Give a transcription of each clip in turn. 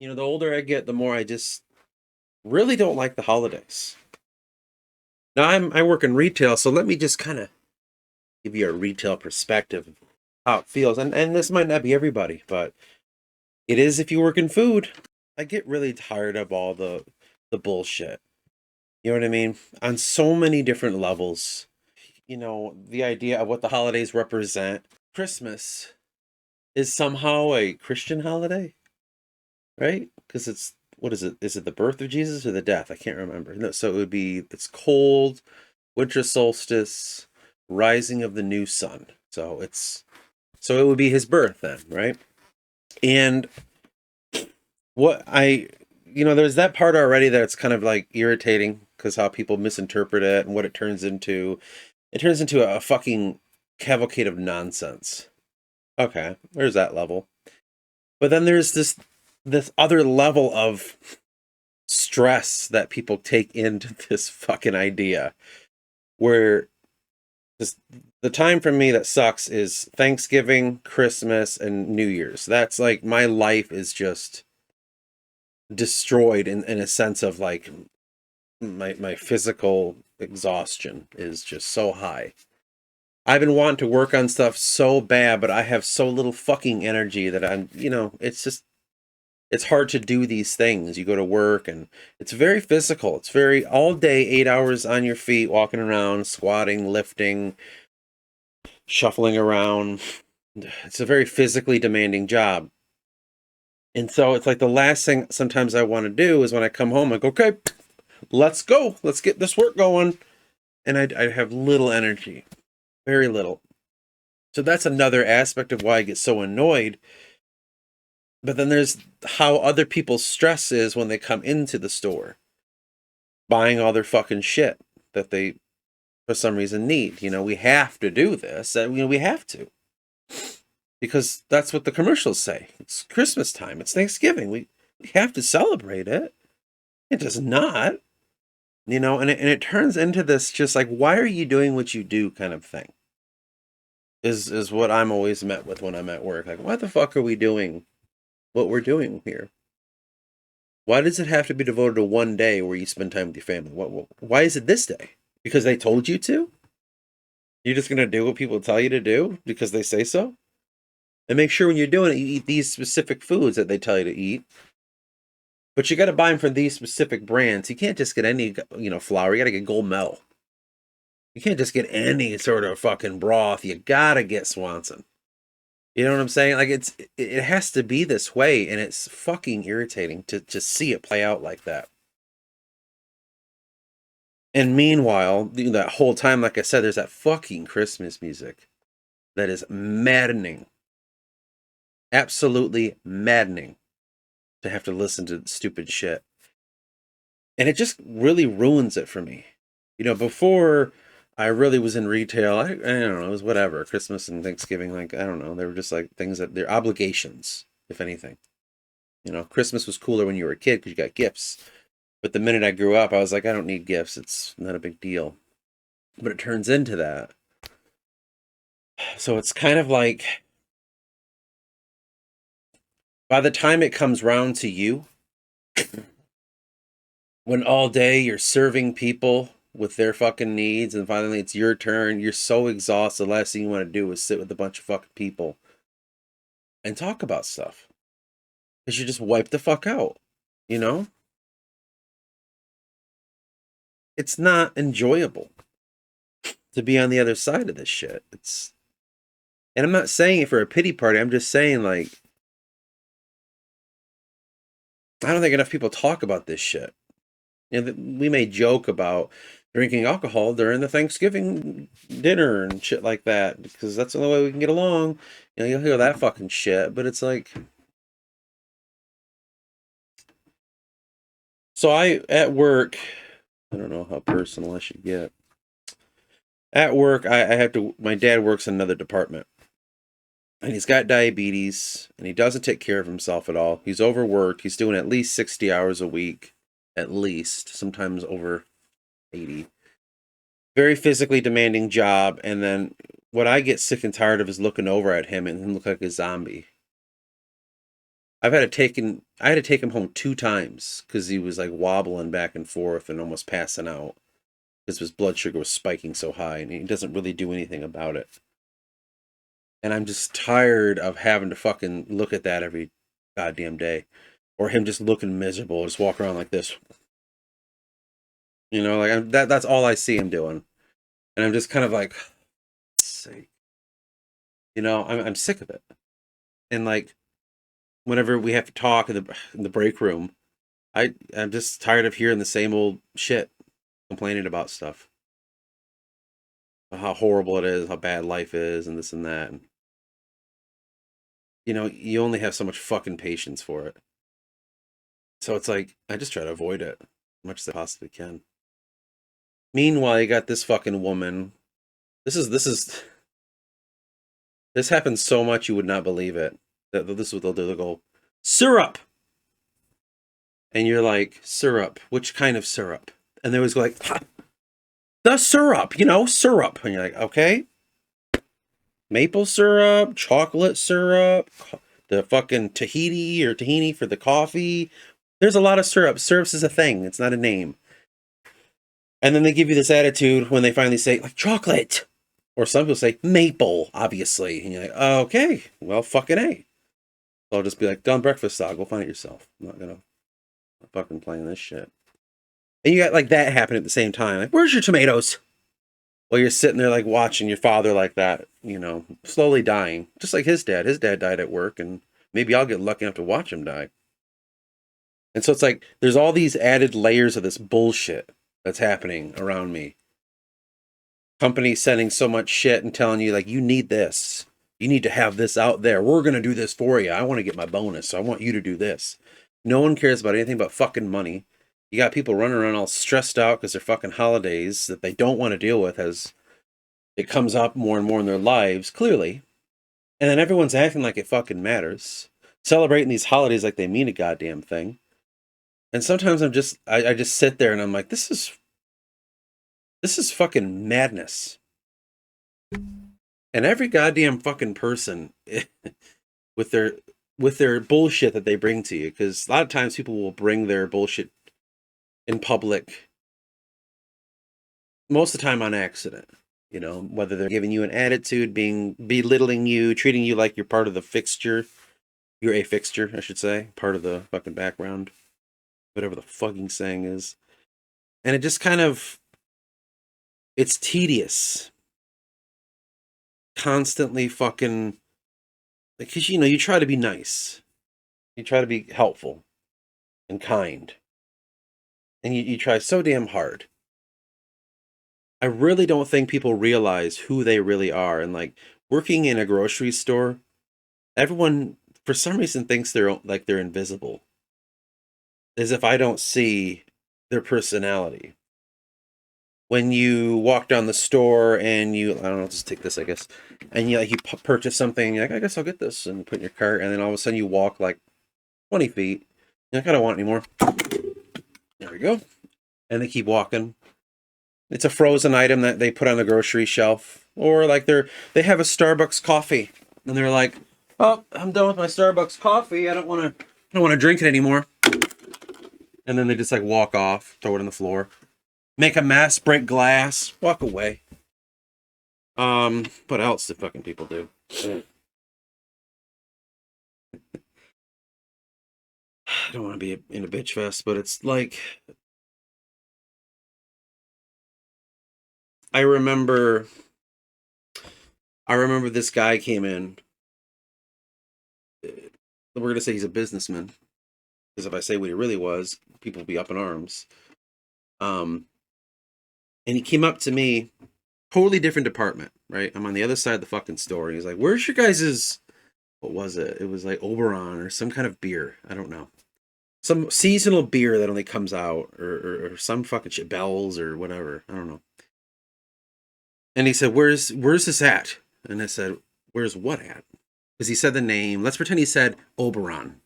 The older I get, the more I just really don't like the holidays. Now I work in retail, so let me just kind of give you a retail perspective of how it feels. And this might not be everybody, but it is if you work in food. I get really tired of all the bullshit. You know what I mean? On so many different levels. The idea of what the holidays represent. Christmas is somehow a Christian holiday, right? Because it's what is it? Is it the birth of Jesus or the death? I can't remember. No, so it's cold, winter solstice, rising of the new sun. So it would be his birth then, right? And what there's that part already that's kind of like irritating because how people misinterpret it and what it turns into. It turns into a fucking cavalcade of nonsense. Okay, there's that level. But then there's this other level of stress that people take into this fucking idea where this, the time for me that sucks is Thanksgiving, Christmas, and New Year's. That's like my life is just destroyed in a sense of like my physical exhaustion is just so high. I've been wanting to work on stuff so bad, but I have so little fucking energy that it's hard to do these things. You go to work and it's very physical. It's very all day, 8 hours on your feet, walking around, squatting, lifting, shuffling around. It's a very physically demanding job. And so it's like the last thing sometimes I want to do is when I come home, I go, okay, let's go. Let's get this work going. And I have little energy, very little. So that's another aspect of why I get so annoyed. But then there's how other people's stress is when they come into the store, buying all their fucking shit that they, for some reason, need. We have to do this. We have to. Because that's what the commercials say. It's Christmas time. It's Thanksgiving. We have to celebrate it. It does not. And it turns into this just like, why are you doing what you do kind of thing? Is what I'm always met with when I'm at work. Like, why the fuck are we doing what we're doing here? Why does it have to be devoted to one day where you spend time with your family? Why is it this day? Because they told you to? You're just gonna do what people tell you to do because they say so? And make sure when you're doing it, you eat these specific foods that they tell you to eat. But you got to buy them from these specific brands. You can't just get any, flour. You got to get Gold Medal. You can't just get any sort of fucking broth. You gotta get Swanson. You know what I'm saying? Like it has to be this way, and it's fucking irritating to see it play out like that. And meanwhile, that whole time, like I said, there's that fucking Christmas music that is maddening, absolutely maddening to have to listen to stupid shit, and it just really ruins it for me. Before I really was in retail, I don't know, it was whatever. Christmas and Thanksgiving, like I don't know, they were just like things that they're obligations, if anything. Christmas was cooler when you were a kid because you got gifts. But the minute I grew up, I was like, I don't need gifts. It's not a big deal. But it turns into that. So it's kind of like by the time it comes round to you, when all day you're serving people with their fucking needs, and finally it's your turn, you're so exhausted. The last thing you want to do is sit with a bunch of fucking people and talk about stuff because you just wipe the fuck out. You know, it's not enjoyable to be on the other side of this shit. And I'm not saying it for a pity party. I'm just saying like I don't think enough people talk about this shit. We may joke about drinking alcohol during the Thanksgiving dinner and shit like that because that's the only way we can get along. You'll hear that fucking shit, but it's like, so I at work, I don't know how personal I should get. At work, I have to. My dad works in another department, and he's got diabetes, and he doesn't take care of himself at all. He's overworked. He's doing at least 60 hours a week, at least, sometimes over 80. Very physically demanding job, and then what I get sick and tired of is looking over at him and him look like a zombie. I had to take him home 2 times because he was like wobbling back and forth and almost passing out because his blood sugar was spiking so high, and he doesn't really do anything about it. And I'm just tired of having to fucking look at that every goddamn day, or him just looking miserable, just walk around like this. Like that's all I see him doing, and I'm just kind of like, sake. I'm sick of it. And like whenever we have to talk in the break room, I'm just tired of hearing the same old shit, complaining about stuff, how horrible it is, how bad life is, and this and that. And you only have so much fucking patience for it. So it's like I just try to avoid it as much as I possibly can. Meanwhile, you got this fucking woman. This happens so much you would not believe it. This is what they'll do. They'll go, syrup, and you're like, syrup? Which kind of syrup? And they always go like, the syrup, syrup, and you're like, okay, maple syrup, chocolate syrup, the fucking Tahiti or tahini for the coffee. There's a lot of syrup. Syrups is a thing. It's not a name. And then they give you this attitude when they finally say, like, chocolate. Or some people say maple, obviously. And you're like, okay, well, fucking A. So I'll just be like, done breakfast, dog. Go find it yourself. I'm not gonna fucking playing this shit. And you got like that happen at the same time. Like, where's your tomatoes? Well, you're sitting there like watching your father like that, slowly dying. Just like his dad. His dad died at work, and maybe I'll get lucky enough to watch him die. And so it's like there's all these added layers of this bullshit that's happening around me. Companies sending so much shit and telling you, like, you need this. You need to have this out there. We're going to do this for you. I want to get my bonus, so I want you to do this. No one cares about anything but fucking money. You got people running around all stressed out because they're fucking holidays that they don't want to deal with as it comes up more and more in their lives, clearly. And then everyone's acting like it fucking matters. Celebrating these holidays like they mean a goddamn thing. And sometimes I just sit there and I'm like, this is fucking madness. And every goddamn fucking person with their bullshit that they bring to you, because a lot of times people will bring their bullshit in public, most of the time on accident. Whether they're giving you an attitude, belittling you, treating you like you're part of the fixture. You're a fixture, I should say, part of the fucking background, whatever the fucking saying is. And it just kind of, it's tedious. Constantly fucking, because you try to be nice. You try to be helpful and kind. And you try so damn hard. I really don't think people realize who they really are. And like working in a grocery store, everyone for some reason thinks they're invisible. As if I don't see their personality. When you walk down the store and I don't know, just take this, I guess, and you purchase something, you're like, I guess I'll get this, and put in your cart, and then all of a sudden you walk like 20 feet. You're like, I don't want any more. There we go. And they keep walking. It's a frozen item that they put on the grocery shelf, or like they have a Starbucks coffee, and they're like, "Oh, I'm done with my Starbucks coffee. I don't want to drink it anymore." And then they just like walk off, throw it on the floor, make a mess, break glass, walk away. What else do fucking people do? I don't want to be in a bitch fest, but it's like I remember this guy came in. We're gonna say he's a businessman, because if I say what he really was, people will be up in arms. And he came up to me, totally different department, right? I'm on the other side of the fucking store. And he's like, "Where's your guys's?" What was it? It was like Oberon or some kind of beer. I don't know. Some seasonal beer that only comes out, or some fucking shit, Bells or whatever. I don't know. And he said, "Where's this at?" And I said, "Where's what at?" Because he said the name. Let's pretend he said Oberon.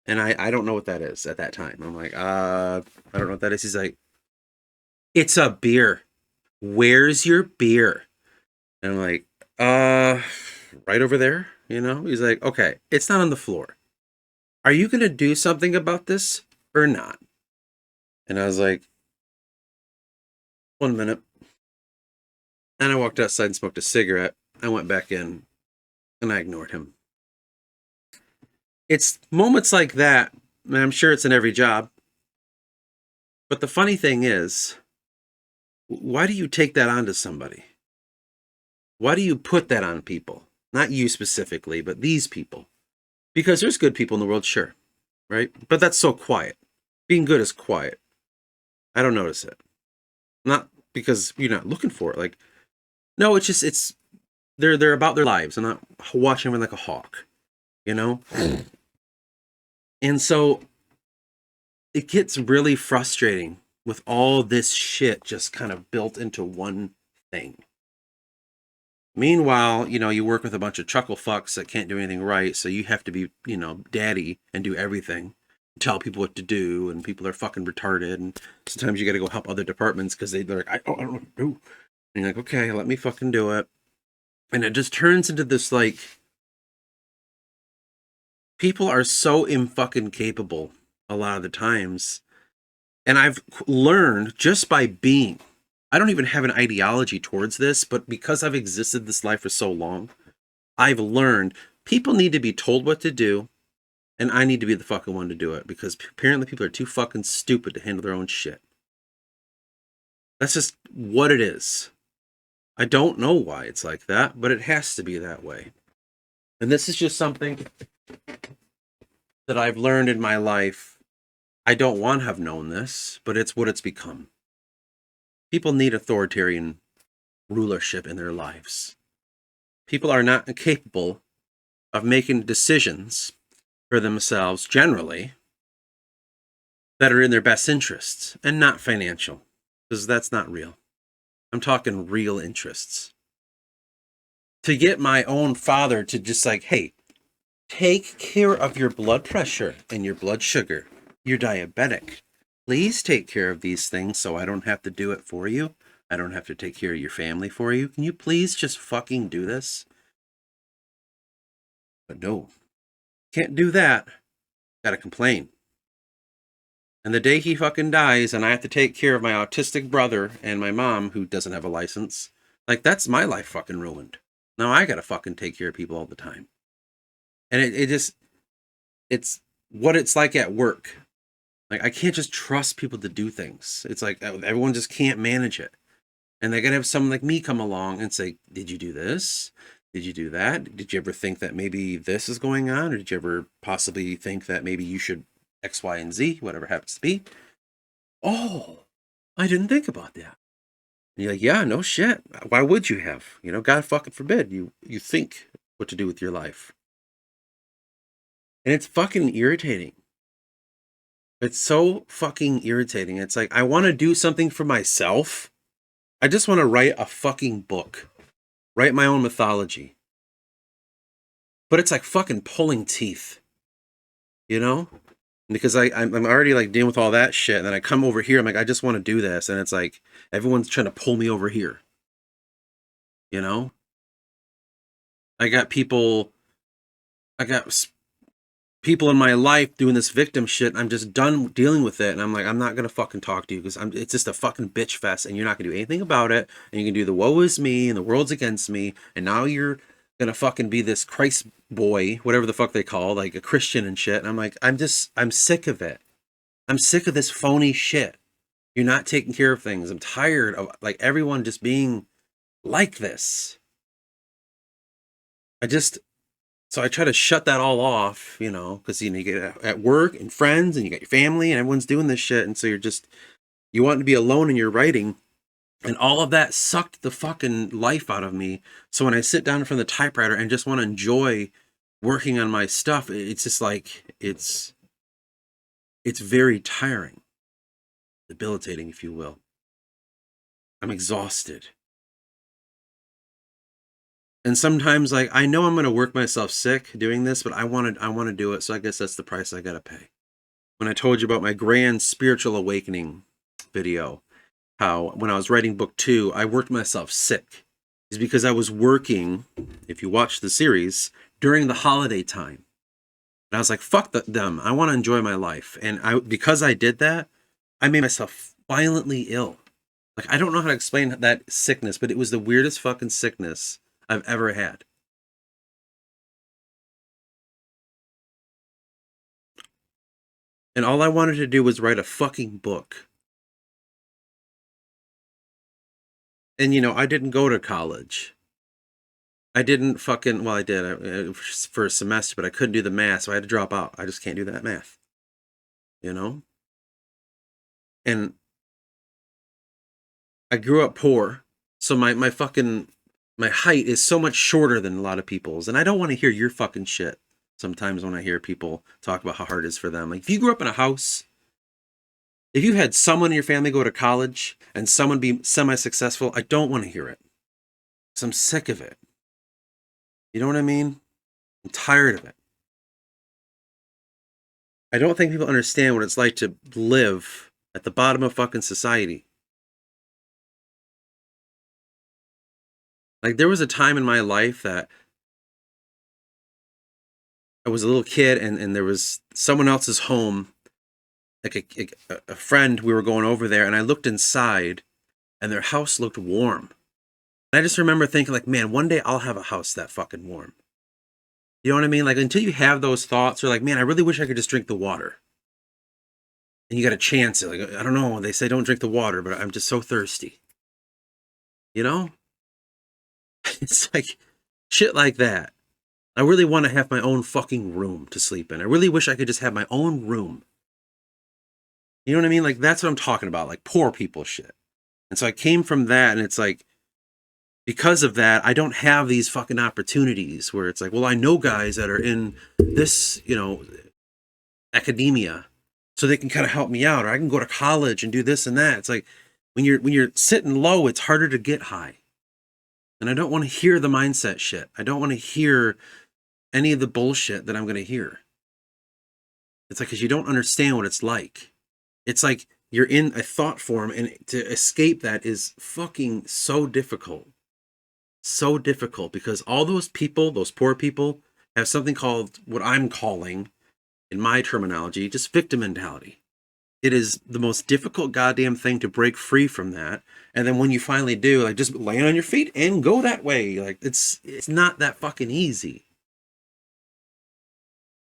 And I don't know what that is at that time. I'm like, I don't know what that is. He's like, "It's a beer. Where's your beer?" And I'm like, right over there, He's like, "Okay, it's not on the floor. Are you going to do something about this or not? And I was like, 1 minute. And I walked outside and smoked a cigarette. I went back in and I ignored him. It's moments like that, and I'm sure it's in every job. But the funny thing is, why do you take that onto somebody? Why do you put that on people? Not you specifically, but these people. Because there's good people in the world, sure, right? But that's so quiet. Being good is quiet. I don't notice it. Not because you're not looking for it. Like, no, it's they're about their lives. I'm not watching them like a hawk, you know? And so it gets really frustrating with all this shit just kind of built into one thing. Meanwhile, you work with a bunch of chuckle fucks that can't do anything right, so you have to be, daddy and do everything. Tell people what to do, and people are fucking retarded, and sometimes you gotta go help other departments because they're like, I don't know what to do. And you're like, okay, let me fucking do it. And it just turns into this, like, people are so fucking capable a lot of the times. And I've learned just by being, I don't even have an ideology towards this, but because I've existed this life for so long, I've learned people need to be told what to do, and I need to be the fucking one to do it because apparently people are too fucking stupid to handle their own shit. That's just what it is. I don't know why it's like that, but it has to be that way. And this is just something that I've learned in my life. I don't want to have known this, but it's what it's become. People need authoritarian rulership in their lives. People are not capable of making decisions for themselves generally that are in their best interests and not financial, because that's not real. I'm talking real interests. To get my own father to just like, hey, take care of your blood pressure and your blood sugar. You're diabetic. Please take care of these things so I don't have to do it for you. I don't have to take care of your family for you. Can you please just fucking do this? But no, can't do that. Gotta complain. And the day he fucking dies and I have to take care of my autistic brother and my mom who doesn't have a license, like that's my life fucking ruined. Now I gotta fucking take care of people all the time. And it's what it's like at work. Like I can't just trust people to do things. It's like everyone just can't manage it. And they're gonna have someone like me come along and say, did you do this? Did you do that? Did you ever think that maybe this is going on? Or did you ever possibly think that maybe you should X, Y, and Z, whatever it happens to be? Oh, I didn't think about that. And you're like, yeah, no shit. Why would you have? God fucking forbid you think what to do with your life. And it's fucking irritating. It's so fucking irritating. It's like, I want to do something for myself. I just want to write a fucking book. Write my own mythology. But it's like fucking pulling teeth. Because I'm already like dealing with all that shit. And then I come over here. I'm like, I just want to do this. And it's like, everyone's trying to pull me over here. I got people in my life doing this victim shit. I'm just done dealing with it. And I'm like, I'm not going to fucking talk to you because it's just a fucking bitch fest and you're not going to do anything about it. And you can do the woe is me and the world's against me. And now you're going to fucking be this Christ boy, whatever the fuck they call, like a Christian and shit. And I'm like, I'm sick of it. I'm sick of this phony shit. You're not taking care of things. I'm tired of like everyone just being like this. So I try to shut that all off, because you get at work and friends and you got your family and everyone's doing this shit. And so you want to be alone in your writing. And all of that sucked the fucking life out of me. So when I sit down in front of the typewriter and just want to enjoy working on my stuff, it's just like, it's very tiring, debilitating, if you will. I'm exhausted. And sometimes, like, I know I'm going to work myself sick doing this, but I want to do it. So I guess that's the price I got to pay. When I told you about my grand spiritual awakening video, how when I was writing book 2, I worked myself sick, is because I was working, if you watch the series, during the holiday time. And I was like, fuck them. I want to enjoy my life. And because I did that, I made myself violently ill. Like, I don't know how to explain that sickness, but it was the weirdest fucking sickness I've ever had. And all I wanted to do was write a fucking book. And, I didn't go to college. I didn't fucking, well, I did for a semester, but I couldn't do the math, so I had to drop out. I just can't do that math, you know? And I grew up poor, so my height is so much shorter than a lot of people's, and I don't want to hear your fucking shit sometimes when I hear people talk about how hard it is for them. Like, if you grew up in a house, if you had someone in your family go to college and someone be semi-successful, I don't want to hear it. So I'm sick of it. You know what I mean? I'm tired of it. I don't think people understand what it's like to live at the bottom of fucking society. Like, there was a time in my life that I was a little kid, and there was someone else's home, like a friend, we were going over there, and I looked inside and their house looked warm. And I just remember thinking, like, man, one day I'll have a house that fucking warm. You know what I mean? Like, until you have those thoughts, you're like, man, I really wish I could just drink the water. And you got to chance it. Like, I don't know. They say don't drink the water, but I'm just so thirsty. You know? It's like shit like that. I really want to have my own fucking room to sleep in. I really wish I could just have my own room. You know what I mean? Like, that's what I'm talking about. Like, poor people shit. And so I came from that, and it's like, because of that, I don't have these fucking opportunities where it's like, well, I know guys that are in this, academia, so they can kind of help me out, or I can go to college and do this and that. It's like when you're sitting low, it's harder to get high. And I don't want to hear the mindset shit. I don't want to hear any of the bullshit that I'm going to hear. It's like, because you don't understand what it's like. It's like you're in a thought form, and to escape that is fucking so difficult. So difficult, because all those people, those poor people, have something called, what I'm calling, in my terminology, just victim mentality. It is the most difficult goddamn thing to break free from that. And then when you finally do, like, just land on your feet and go that way. Like, it's not that fucking easy.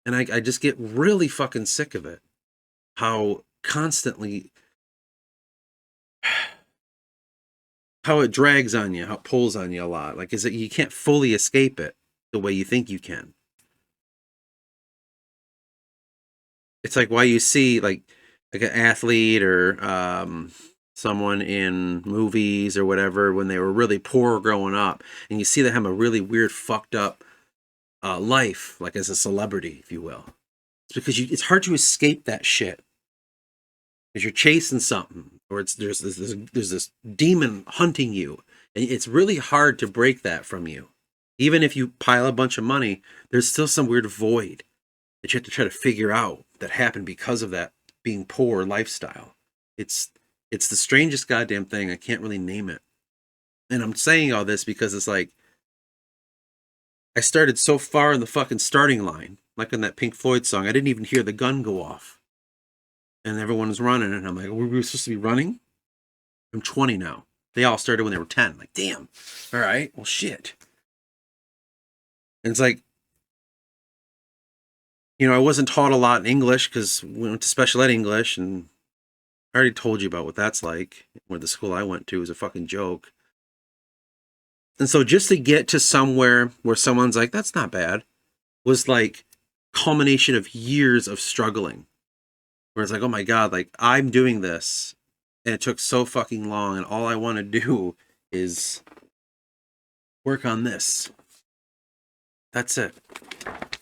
And I just get really fucking sick of it. How constantly, how it drags on you, how it pulls on you a lot. Like, is it, you can't fully escape it the way you think you can. It's like why you see like an athlete or someone in movies or whatever when they were really poor growing up, and you see them have a really weird, fucked up life, like as a celebrity, if you will. It's because it's hard to escape that shit because you're chasing something, or there's this demon hunting you, and it's really hard to break that from you. Even if you pile a bunch of money, there's still some weird void that you have to try to figure out that happened because of that being poor lifestyle. It's it's the strangest goddamn thing. I can't really name it. And I'm saying all this because it's like I started so far in the fucking starting line, like in that Pink Floyd song, I didn't even hear the gun go off. And everyone was running, and I'm like, were we supposed to be running? I'm 20 now. They all started when they were 10. Like, damn. All right. Well, shit. And it's like, I wasn't taught a lot in English because we went to special ed English, and I already told you about what that's like. Where the school I went to was a fucking joke. And so just to get to somewhere where someone's like, that's not bad, was like culmination of years of struggling. Where it's like, oh my God, like I'm doing this and it took so fucking long, and all I want to do is work on this. That's it.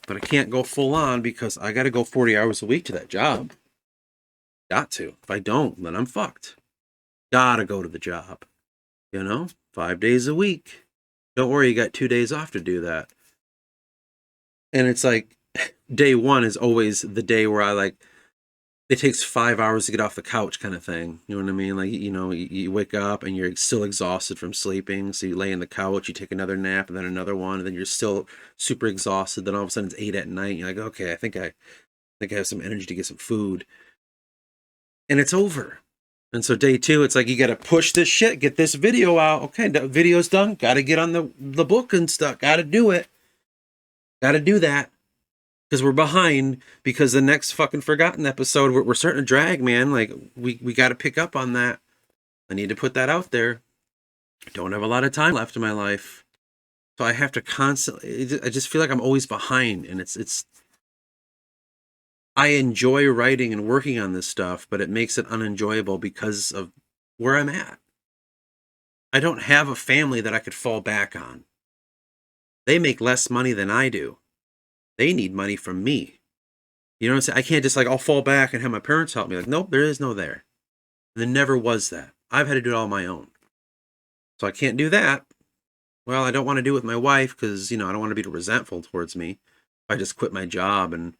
But I can't go full on because I got to go 40 hours a week to that job. Got to. If I don't, then I'm fucked. Gotta go to the job. 5 days a week. Don't worry, you got 2 days off to do that. And it's like day one is always the day where I like it takes 5 hours to get off the couch kind of thing. You know what I mean? Like, you wake up and you're still exhausted from sleeping. So you lay in the couch, you take another nap and then another one, and then you're still super exhausted. Then all of a sudden it's 8 at night. And you're like, okay, I think I have some energy to get some food. And it's over. And so day two, it's like, you got to push this shit, get this video out. Okay, the video's done. Got to get on the book and stuff. Got to do it. Got to do that. Because we're behind, because the next fucking forgotten episode, we're starting to drag, man. Like, we got to pick up on that. I need to put that out there. I don't have a lot of time left in my life. So I have to constantly, I just feel like I'm always behind. And I enjoy writing and working on this stuff, but it makes it unenjoyable because of where I'm at. I don't have a family that I could fall back on. They make less money than I do. They need money from me. You know what I'm saying? I can't just like, I'll fall back and have my parents help me. Like, nope, there is no there. And there never was that. I've had to do it all on my own. So I can't do that. Well, I don't want to do it with my wife because, I don't want to be resentful towards me. If I just quit my job and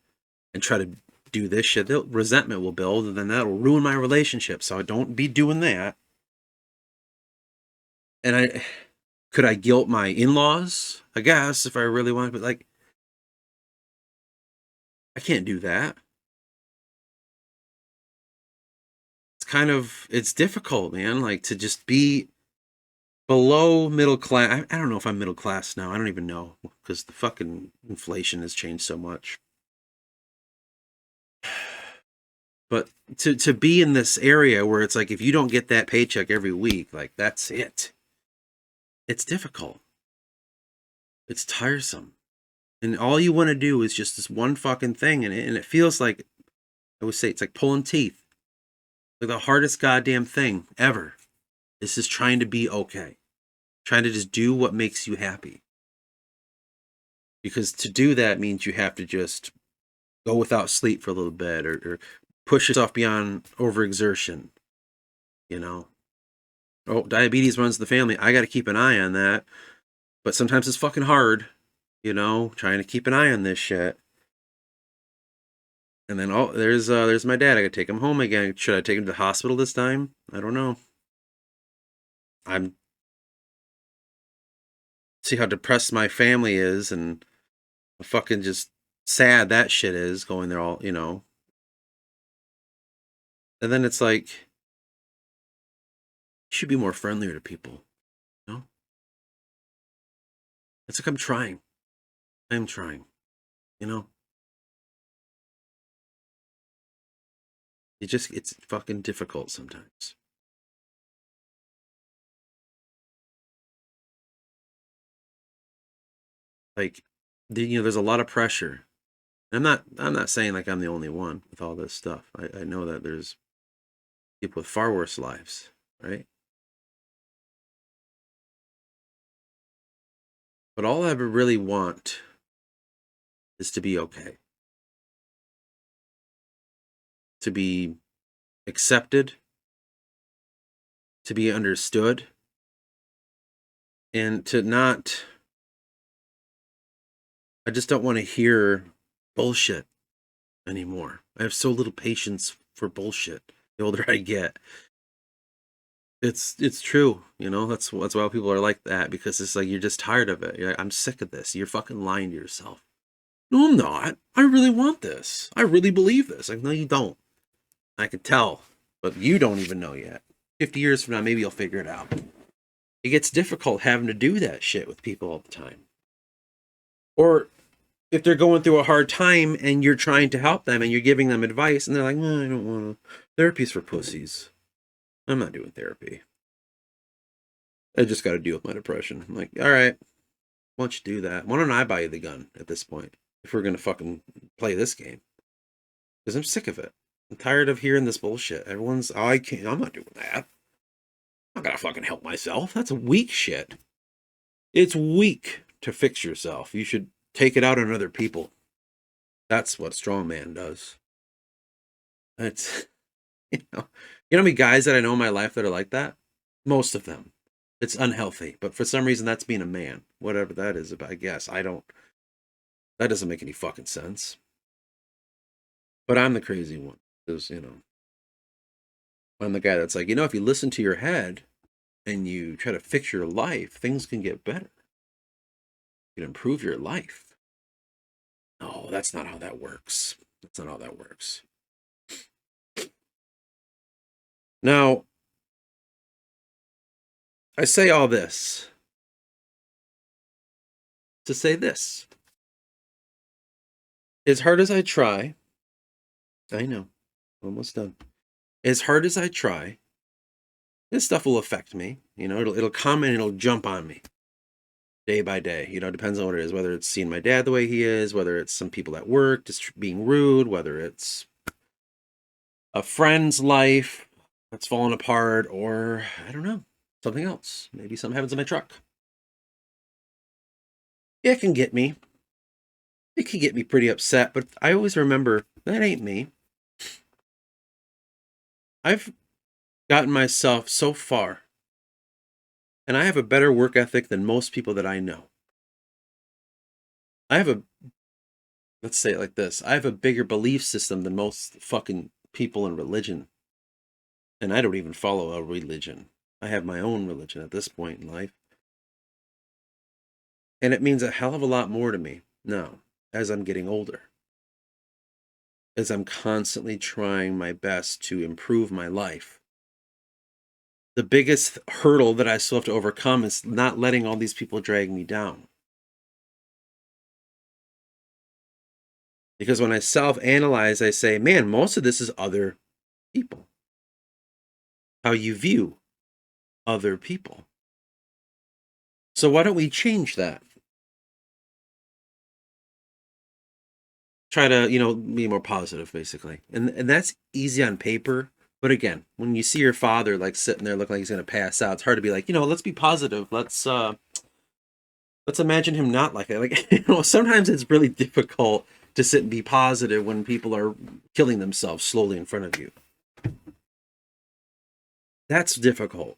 try to do this shit, resentment will build, and then that'll ruin my relationship. So I don't be doing that. And could I guilt my in-laws? I guess, if I really wanted, but like, I can't do that. It's difficult, man. Like, to just be below middle class. I don't know if I'm middle class now. I don't even know, because the fucking inflation has changed so much. But to be in this area where it's like, if you don't get that paycheck every week, like, that's it. It's difficult. It's tiresome. And all you want to do is just this one fucking thing. And it feels like, I would say, it's like pulling teeth. Like, the hardest goddamn thing ever is just trying to be okay. Trying to just do what makes you happy. Because to do that means you have to just go without sleep for a little bit, or push yourself beyond overexertion. Oh, diabetes runs the family. I got to keep an eye on that. But sometimes it's fucking hard, trying to keep an eye on this shit. And then, there's my dad. I got to take him home again. Should I take him to the hospital this time? I don't know. I'm see how depressed my family is, and fucking just sad that shit is going there all. And then it's like, you should be more friendlier to people. It's like, I'm trying. I'm trying. It's fucking difficult sometimes. Like, there's a lot of pressure. I'm not saying like I'm the only one with all this stuff. I know that there's people with far worse lives, right? But all I ever really want is to be okay. To be accepted, to be understood, and to not, I just don't want to hear bullshit anymore. I have so little patience for bullshit the older I get. It's true, that's why people are like that, because it's like, you're just tired of it. You're like, I'm sick of this. You're fucking lying to yourself. No, I'm not. I really want this. I really believe this. Like, no, you don't. I can tell, but you don't even know yet. 50 years from now, maybe you'll figure it out. It gets difficult having to do that shit with people all the time. Or if they're going through a hard time and you're trying to help them and you're giving them advice and they're like, no, I don't want to. Therapy's for pussies. I'm not doing therapy. I just got to deal with my depression. I'm like, all right, why don't you do that? Why don't I buy you the gun at this point, if we're going to fucking play this game? Because I'm sick of it. I'm tired of hearing this bullshit. Everyone's, oh, I can't, I'm not doing that. I'm not going to fucking help myself. That's weak shit. It's weak to fix yourself. You should take it out on other people. That's what strong man does. It's, how many guys that I know in my life that are like that? Most of them. It's unhealthy, but for some reason that's being a man. Whatever that is about, I guess. That doesn't make any fucking sense. But I'm the crazy one. Because, I'm the guy that's like, if you listen to your head and you try to fix your life, things can get better. You can improve your life. No, that's not how that works. That's not how that works. Now, I say all this to say this. As hard as I try, I know, almost done. As hard as I try, this stuff will affect me. It'll come and it'll jump on me day by day. It depends on what it is, whether it's seeing my dad the way he is, whether it's some people at work just being rude, whether it's a friend's life that's falling apart, or I don't know, something else. Maybe something happens in my truck. It can get me. It can get me pretty upset, but I always remember that ain't me. I've gotten myself so far, and I have a better work ethic than most people that I know. Let's say it like this, I have a bigger belief system than most fucking people in religion. And I don't even follow a religion. I have my own religion at this point in life. And it means a hell of a lot more to me now as I'm getting older. As I'm constantly trying my best to improve my life. The biggest hurdle that I still have to overcome is not letting all these people drag me down. Because when I self-analyze, I say, man, most of this is other people. How you view other people. So why don't we change that? Try to, be more positive, basically. And that's easy on paper. But again, when you see your father like sitting there looking like he's gonna pass out, it's hard to be like, let's be positive. Let's imagine him not like it. Like, sometimes it's really difficult to sit and be positive when people are killing themselves slowly in front of you. That's difficult.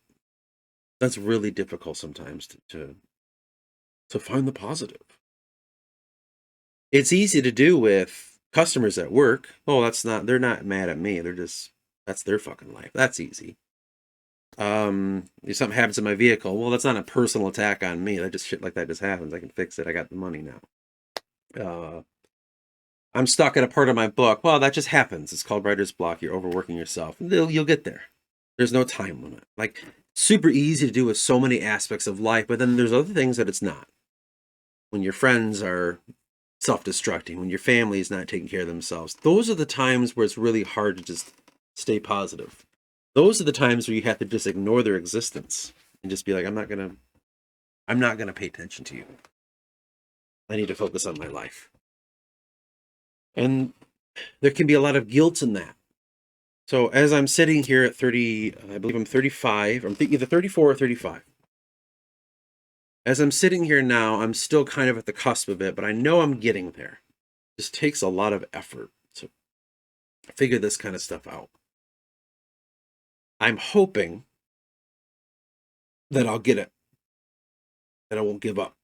That's really difficult sometimes to find the positive. It's easy to do with customers at work. Oh, they're not mad at me. That's their fucking life. That's easy. If something happens in my vehicle, well, that's not a personal attack on me. That just shit like that just happens. I can fix it. I got the money now. I'm stuck at a part of my book. Well, that just happens. It's called writer's block. You're overworking yourself. You'll get there. There's no time limit. Like, super easy to do with so many aspects of life, but then there's other things that it's not. When your friends are self-destructing, when your family is not taking care of themselves, those are the times where it's really hard to just stay positive. Those are the times where you have to just ignore their existence and just be like, I'm not gonna pay attention to you. I need to focus on my life. And there can be a lot of guilt in that. So as I'm sitting here at 30, I believe I'm 35, I'm either 34 or 35. As I'm sitting here now, I'm still kind of at the cusp of it, but I know I'm getting there. It just takes a lot of effort to figure this kind of stuff out. I'm hoping that I'll get it, that I won't give up.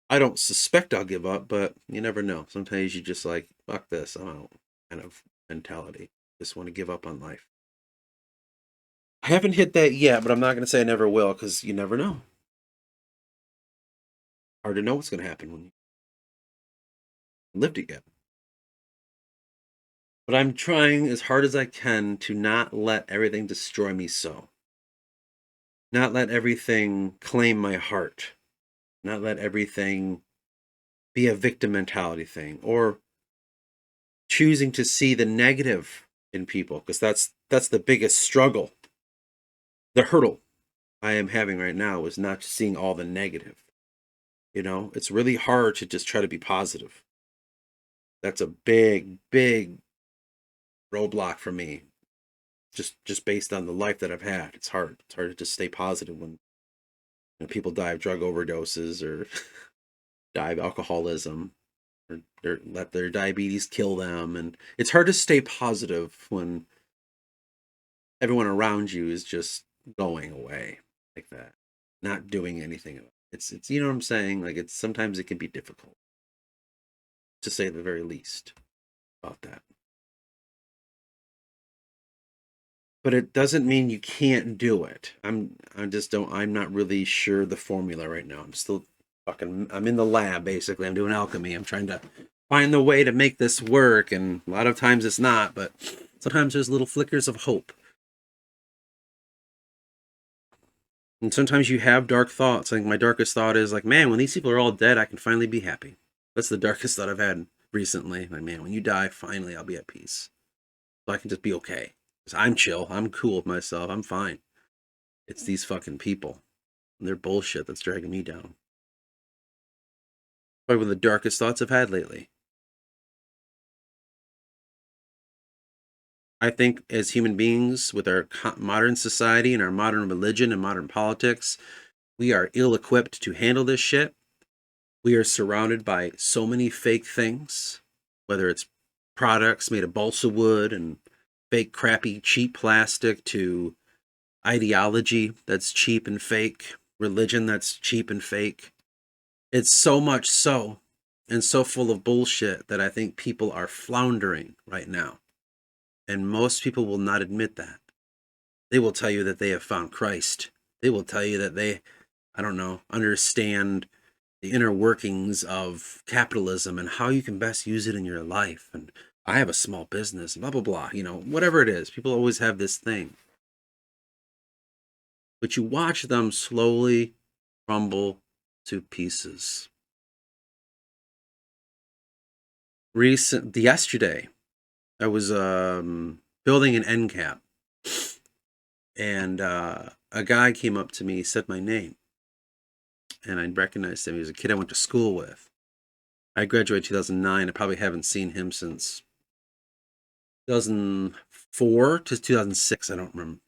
I don't suspect I'll give up, but you never know. Sometimes you just like, fuck this, I'm out kind of mentality. Just want to give up on life. I haven't hit that yet, but I'm not going to say I never will because you never know. Hard to know what's going to happen when you lived it yet. But I'm trying as hard as I can to not let everything destroy me so. Not let everything claim my heart. Not let everything be a victim mentality thing. Or choosing to see the negative in people. Because that's the biggest struggle. The hurdle I am having right now is not seeing all the negative. It's really hard to just try to be positive. That's a big, big roadblock for me. Just based on the life that I've had. It's hard. It's hard to just stay positive when people die of drug overdoses or die of alcoholism or let their diabetes kill them. And it's hard to stay positive when everyone around you is just going away like that, not doing anything. It's you know what I'm saying? Like sometimes it can be difficult, to say the very least, about that. but it doesn't mean you can't do it. I'm not really sure the formula right now. I'm still I'm in the lab basically. I'm doing alchemy. I'm trying to find the way to make this work, and a lot of times it's not, but sometimes there's little flickers of hope. And sometimes you have dark thoughts. Like my darkest thought is like, man, when these people are all dead, I can finally be happy. That's the darkest thought I've had recently. Like, man, when you die, finally I'll be at peace. So I can just be okay. 'Cause I'm chill. I'm cool with myself. I'm fine. It's these fucking people. And their bullshit that's dragging me down. Probably one of the darkest thoughts I've had lately. I think as human beings, with our modern society and our modern religion and modern politics, we are ill equipped to handle this shit. We are surrounded by so many fake things, whether it's products made of balsa wood and fake, crappy, cheap plastic, to ideology that's cheap and fake, religion that's cheap and fake. It's so much so and so full of bullshit that I think people are floundering right now. And most people will not admit that. They will tell you that they have found Christ. They will tell you that they, I don't know, understand the inner workings of capitalism and how you can best use it in your life. And I have a small business, blah, blah, blah. You know, whatever it is, people always have this thing. But you watch them slowly crumble to pieces. Yesterday, I was building an end cap, and a guy came up to me, said my name, and I recognized him. He was a kid I went to school with. I graduated 2009. I probably haven't seen him since 2004 to 2006. I don't remember.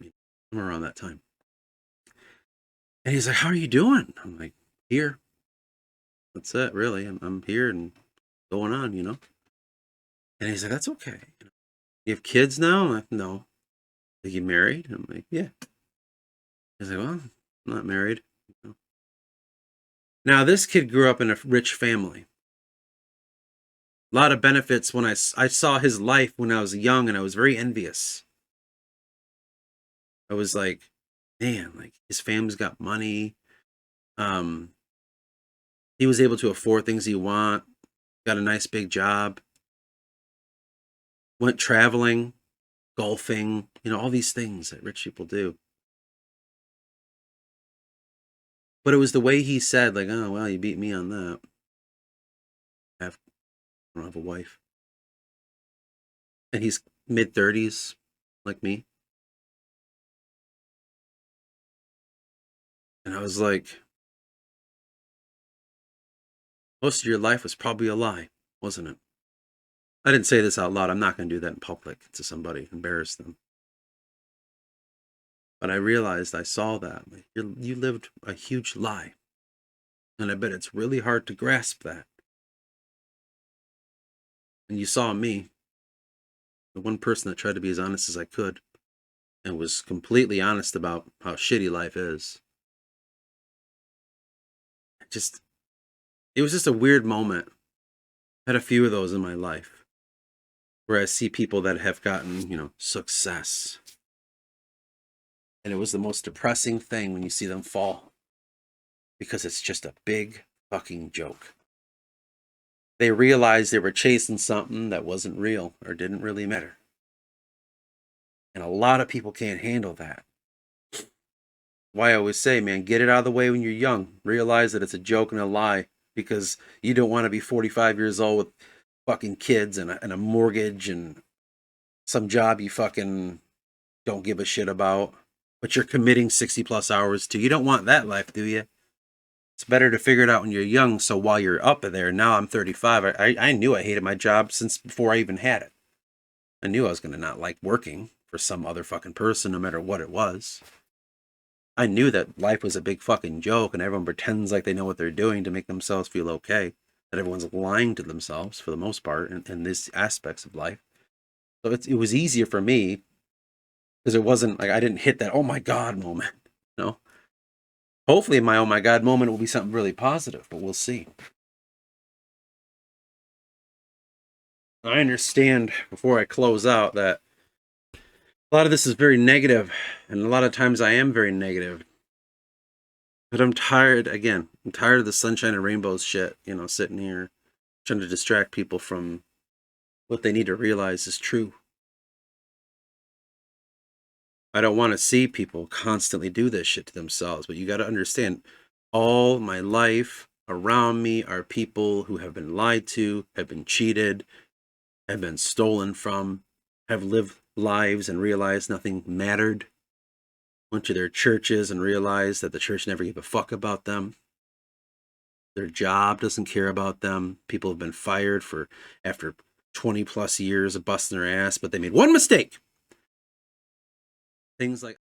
Somewhere around that time. And he's like, "How are you doing?" I'm like, "Here." That's it, really. I'm here and going on, you know. And he's like, "That's okay. You have kids now?" I'm like, "No." Like, "You married?" I'm like, "Yeah." He's like, "Well, I'm not married." You know? Now, this kid grew up in a rich family. A lot of benefits. When I saw his life when I was young, and I was very envious. I was like, man, like his family's got money. Um, he was able to afford things he want. Got a nice big job. Went traveling, golfing. You know, all these things that rich people do. But it was the way he said, like, "Oh well, you beat me on that. I don't have a wife," and he's mid-30s, like me. And I was like, most of your life was probably a lie, wasn't it? I didn't say this out loud. I'm not going to do that in public to somebody, embarrass them. But I realized I saw that. Like, you lived a huge lie. And I bet it's really hard to grasp that. And you saw me, the one person that tried to be as honest as I could and was completely honest about how shitty life is. Just, it was just a weird moment. I had a few of those in my life where I see people that have gotten, you know, success. And it was the most depressing thing when you see them fall because it's just a big fucking joke. They realized they were chasing something that wasn't real or didn't really matter. And a lot of people can't handle that. Why I always say, man, get it out of the way when you're young. Realize that it's a joke and a lie because you don't want to be 45 years old with fucking kids and a mortgage and some job you fucking don't give a shit about, but you're committing 60 plus hours to. You don't want that life, do you? It's better to figure it out when you're young. So while you're up there, now I'm 35. I knew I hated my job since before I even had it. I knew I was going to not like working for some other fucking person, no matter what it was. I knew that life was a big fucking joke and everyone pretends like they know what they're doing to make themselves feel okay. That everyone's lying to themselves for the most part in these aspects of life. So it was easier for me because it wasn't like I didn't hit that oh my god moment. You know? Hopefully my oh my god moment will be something really positive, but we'll see. I understand before I close out that A lot of this is very negative, and a lot of times I am very negative. But I'm tired, again, I'm tired of the sunshine and rainbows shit, sitting here trying to distract people from what they need to realize is true. I don't want to see people constantly do this shit to themselves, but you got to understand, all my life around me are people who have been lied to, have been cheated, have been stolen from, have lived lives and realized nothing mattered. Went to their churches and realized that the church never gave a fuck about them. Their job doesn't care about them. People have been fired for after 20 plus years of busting their ass, but they made one mistake. Things like